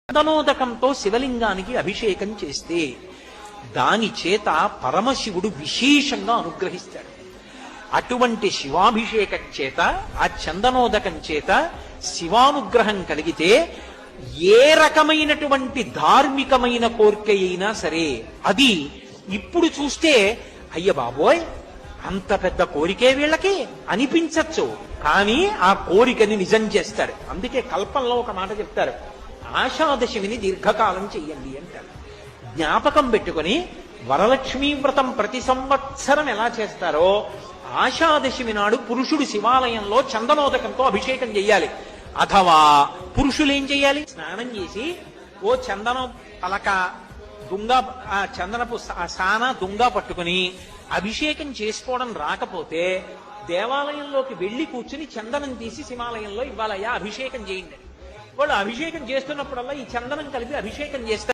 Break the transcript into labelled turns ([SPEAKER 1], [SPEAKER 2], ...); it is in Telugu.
[SPEAKER 1] చందనోదకంతో శివలింగానికి అభిషేకం చేస్తే దాని చేత పరమశివుడు విశేషంగా అనుగ్రహిస్తాడు. అటువంటి శివాభిషేకం చేత, ఆ చందనోదకం చేత శివానుగ్రహం కలిగితే ఏ రకమైనటువంటి ధార్మికమైన కోరిక అయినా సరే అది ఇప్పుడు చూస్తే అయ్య బాబోయ్ అంత పెద్ద కోరికే వీళ్ళకి అనిపించచ్చు, కానీ ఆ కోరికని నిజం చేస్తారు. అందుకే కల్పంలో ఒక మాట చెప్తారు, ఆషాదశమిని దీర్ఘకాలం చెయ్యండి అంటారు. జ్ఞాపకం పెట్టుకుని వరలక్ష్మీ వ్రతం ప్రతి సంవత్సరం ఎలా చేస్తారో ఆషాదశమి నాడు పురుషుడు శివాలయంలో చందనోదకంతో అభిషేకం చెయ్యాలి. అథవా పురుషులు ఏం చెయ్యాలి? స్నానం చేసి ఓ చందనం పలక దుంగ, ఆ చందనపు సాన దుంగ పట్టుకుని అభిషేకం చేసుకోవడం రాకపోతే దేవాలయంలోకి వెళ్లి కూర్చుని చందనం తీసి శివాలయంలో ఇవ్వాలయ్యా అభిషేకం చేయండి. వాళ్ళు అభిషేకం చేస్తున్నప్పుడల్లా ఈ చందనం కలిపి అభిషేకం చేస్తారు.